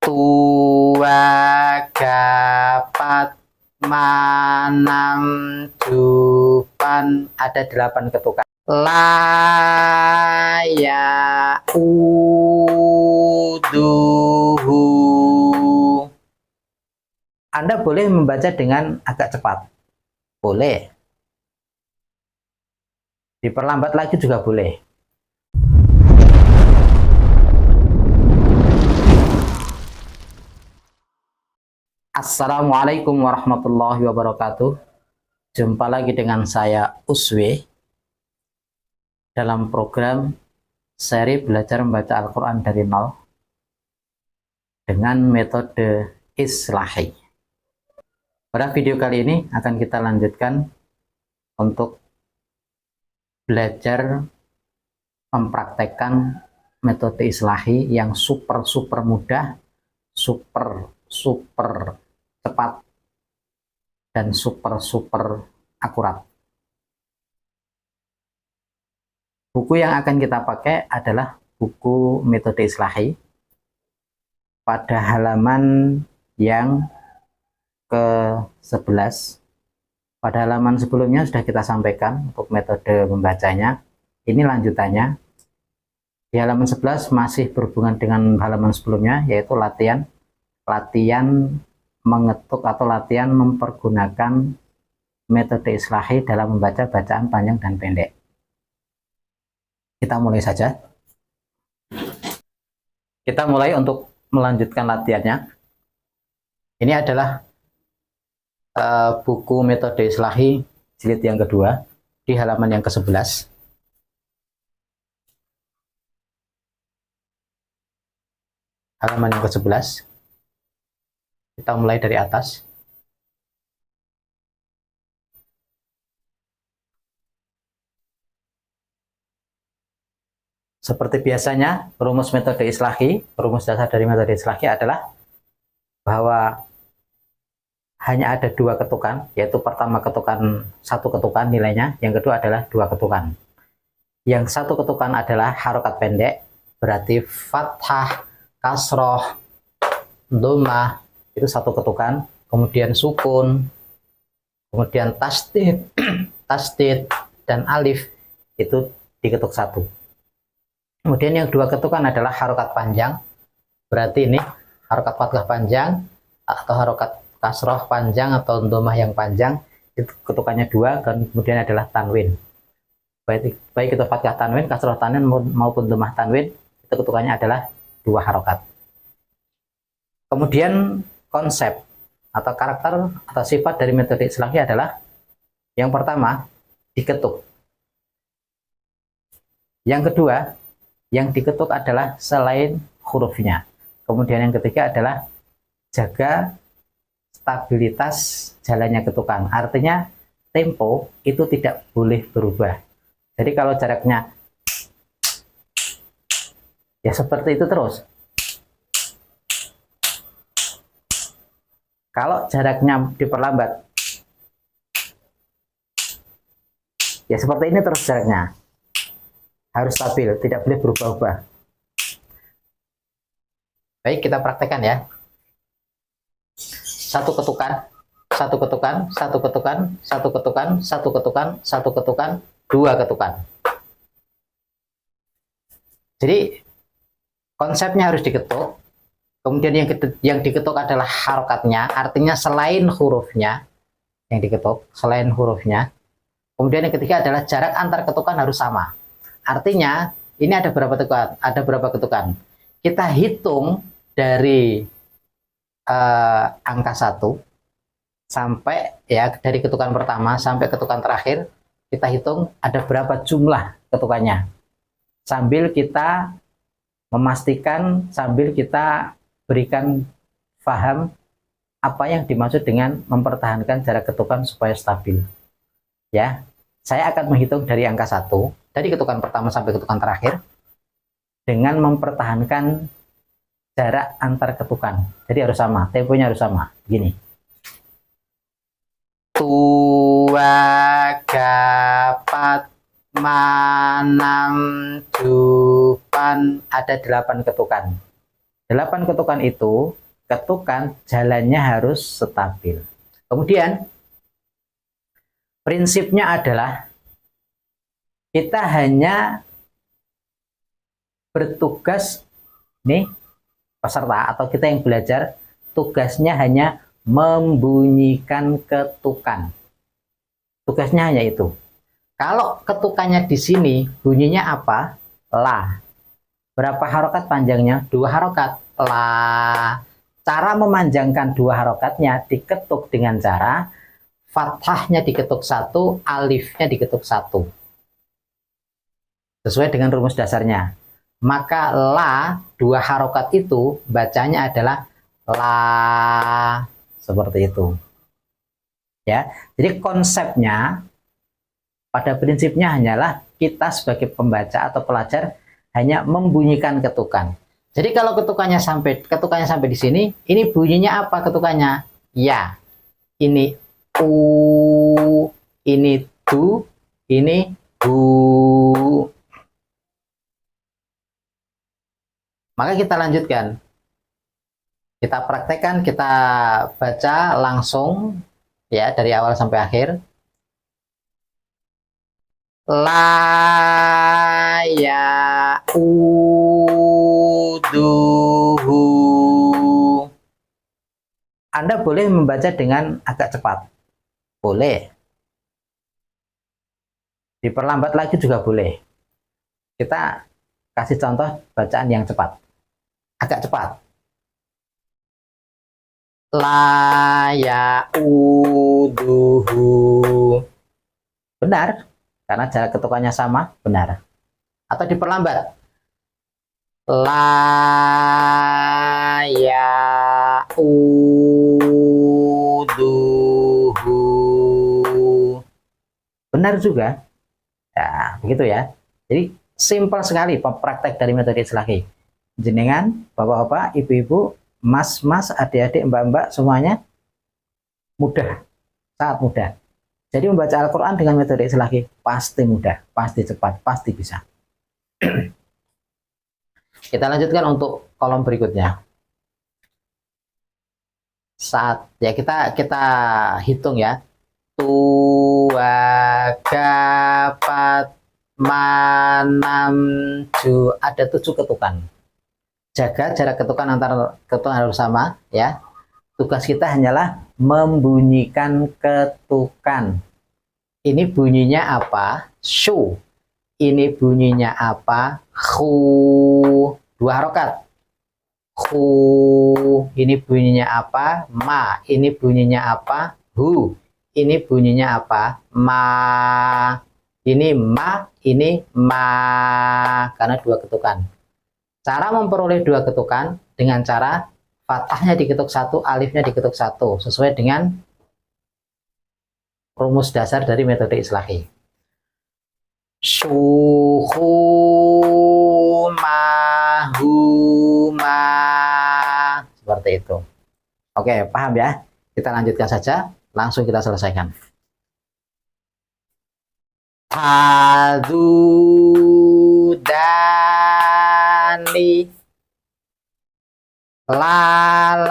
tua gapat manam jupan, ada 8 ketukan. Laya uduhu, Anda boleh membaca dengan agak cepat, boleh, diperlambat lagi juga boleh. Assalamualaikum warahmatullahi wabarakatuh. Jumpa lagi dengan saya Uswe dalam program seri belajar membaca Al-Quran dari nol dengan metode Islahi. Pada video kali ini akan kita lanjutkan untuk belajar mempraktekkan metode Islahi yang super mudah, super cepat, dan super akurat. Buku yang akan kita pakai adalah buku metode Islahi pada halaman yang ke-11. Pada halaman sebelumnya sudah kita sampaikan untuk metode membacanya. Ini lanjutannya. Di halaman 11 masih berhubungan dengan halaman sebelumnya, yaitu latihan mengetuk atau latihan mempergunakan metode Islahi dalam membaca bacaan panjang dan pendek. Kita mulai saja. Kita mulai untuk melanjutkan latihannya. Ini adalah buku metode Islahi jilid yang kedua di halaman yang ke-11. Halaman yang ke-11. Kita mulai dari atas. Seperti biasanya, rumus metode Islahi, rumus dasar dari metode Islahi adalah bahwa hanya ada 2 ketukan, yaitu pertama ketukan 1 ketukan nilainya, yang kedua adalah 2 ketukan. Yang 1 ketukan adalah harokat pendek, berarti fathah, kasroh, dhammah, itu 1 ketukan, kemudian sukun, kemudian tasdid, dan alif, itu diketuk 1. Kemudian yang 2 ketukan adalah harokat panjang, berarti ini harokat fathah panjang, atau harokat kasroh panjang, atau dhammah yang panjang, itu ketukannya 2, dan kemudian adalah tanwin. Baik itu fathah tanwin, kasroh tanwin, maupun dhammah tanwin, itu ketukannya adalah 2 harokat. Kemudian konsep atau karakter atau sifat dari metode Islahi adalah yang pertama, diketuk. Yang kedua, yang diketuk adalah selain hurufnya. Kemudian yang ketiga adalah jaga stabilitas jalannya ketukan. Artinya tempo itu tidak boleh berubah. Jadi kalau jaraknya ya seperti itu terus. Kalau jaraknya diperlambat, ya seperti ini terus jaraknya. Harus stabil, tidak boleh berubah-ubah. Baik, kita praktekkan ya. 1 ketukan, 1 ketukan, 1 ketukan, 1 ketukan, 1 ketukan, 1 ketukan, 2 ketukan. Jadi konsepnya harus diketuk. Kemudian yang diketuk adalah harokatnya, artinya selain hurufnya yang diketuk, selain hurufnya. Kemudian yang ketiga adalah jarak antar ketukan harus sama. Artinya ini ada berapa ketukan? Ada berapa ketukan? Kita hitung dari angka 1 sampai ya dari ketukan pertama sampai ketukan terakhir, kita hitung ada berapa jumlah ketukannya. Sambil kita memastikan, sambil kita berikan paham apa yang dimaksud dengan mempertahankan jarak ketukan supaya stabil. Ya, saya akan menghitung dari angka 1, dari ketukan pertama sampai ketukan terakhir, dengan mempertahankan jarak antar ketukan. Jadi harus sama, temponya harus sama. Begini. Tua gapat manam jupan, ada 8 ketukan. 8 ketukan itu, ketukan jalannya harus stabil. Kemudian, prinsipnya adalah kita hanya bertugas, nih peserta atau kita yang belajar, tugasnya hanya membunyikan ketukan. Tugasnya hanya itu. Kalau ketukannya di sini, bunyinya apa? La. Berapa harokat panjangnya? 2 harokat. La. Cara memanjangkan 2 harokatnya diketuk dengan cara fathahnya diketuk 1, alifnya diketuk 1. Sesuai dengan rumus dasarnya. Maka la, 2 harokat itu bacanya adalah la. Seperti itu. Ya. Jadi konsepnya pada prinsipnya hanyalah kita sebagai pembaca atau pelajar hanya membunyikan ketukan. Jadi kalau ketukannya sampai di sini, ini bunyinya apa ketukannya? Ya. Ini u, ini tu, ini bu. Maka kita lanjutkan. Kita praktekkan, kita baca langsung ya dari awal sampai akhir. La ya uduhu. Anda boleh membaca dengan agak cepat. Boleh. Diperlambat lagi juga boleh. Kita kasih contoh bacaan yang cepat. Agak cepat. La ya uduhu. Benar. Karena jarak ketukannya sama, benar. Atau diperlambat. La ya uduhu. Benar juga. Ya, begitu ya. Jadi, simpel sekali praktek dari metode Islahi. Jenengan, bapak-bapak, ibu-ibu, mas-mas, adik-adik, mbak-mbak, semuanya mudah. Sangat mudah. Jadi membaca Al-Quran dengan metode Islahi pasti mudah, pasti cepat, pasti bisa. Kita lanjutkan untuk kolom berikutnya. Saat ya kita hitung ya. Tua kapat manam ju, ada 7 ketukan. Jaga jarak ketukan antara ketukan harus sama ya. Tugas kita hanyalah membunyikan ketukan. Ini bunyinya apa? Shu. Ini bunyinya apa? Khu. 2 harokat. Khu. Ini bunyinya apa? Ma. Ini bunyinya apa? Hu. Ini bunyinya apa? Ma. Ini ma. Ini ma. Karena 2 ketukan. Cara memperoleh 2 ketukan dengan cara fathahnya diketuk 1, alifnya diketuk 1, sesuai dengan rumus dasar dari metode Islahi. Suhu mahuma. Seperti itu. Oke, paham ya? Kita lanjutkan saja, langsung kita selesaikan. Tadudani lalabisu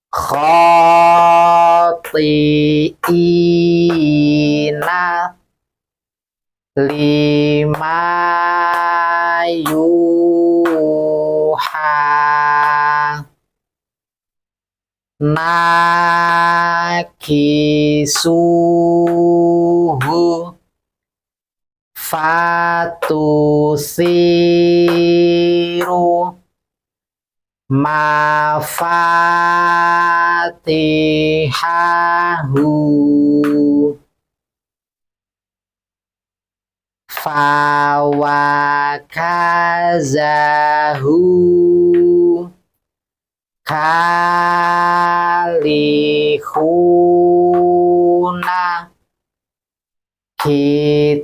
khotiina lima yuha nakisuhu fatusiru mafatihahu fawakazahu kalihuna kitabahu.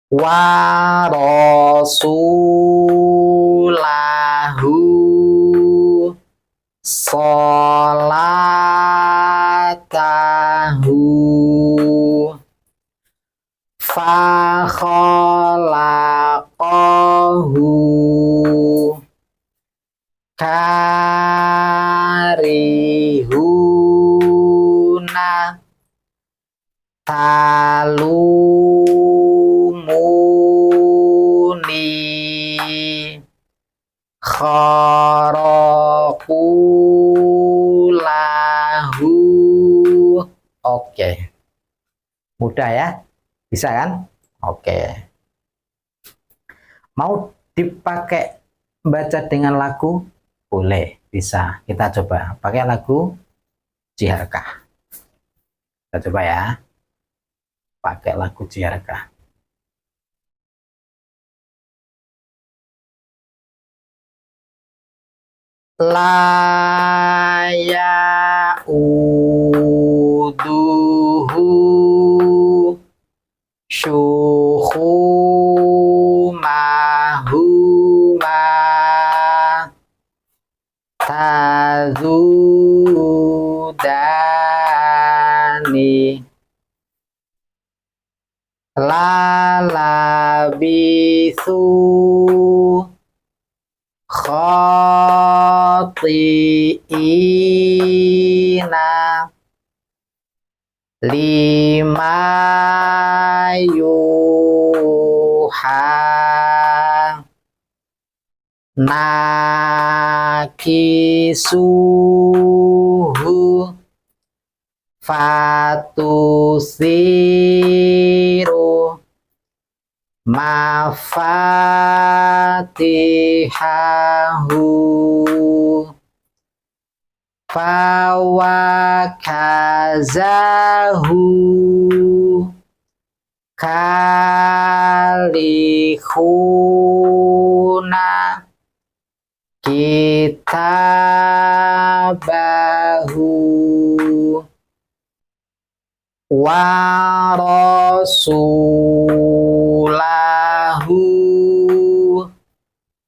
Wa rasulahu Sholatahu fakhalaqahu karihuna talumuni kharaqulahu. Oke, mudah ya, bisa kan? Oke, mau dipakai baca dengan lagu boleh, bisa. Kita coba pakai lagu Jiharkah. Kita coba ya, pakai lagu Jiharkah. La ya'uduhu syukhumahuma tazudani la labisu khati'ina lima yuha nakisuhu fatusiru mafatihahu fawakazahu kalihuna kitabahu warasulahu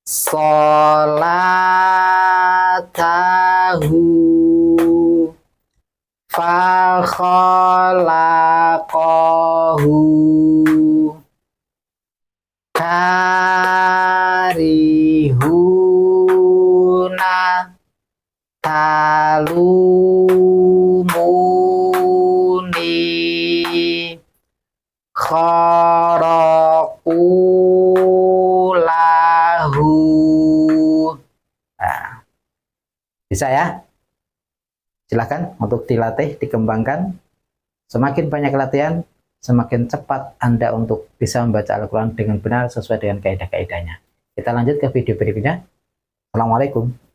sholatahu fakhalaqahu karihuna talumuni kharaqulahu. Nah, bisa ya? Silahkan untuk dilatih, dikembangkan. Semakin banyak latihan, semakin cepat Anda untuk bisa membaca Al-Quran dengan benar sesuai dengan kaidah-kaidahnya. Kita lanjut ke video berikutnya. Assalamualaikum.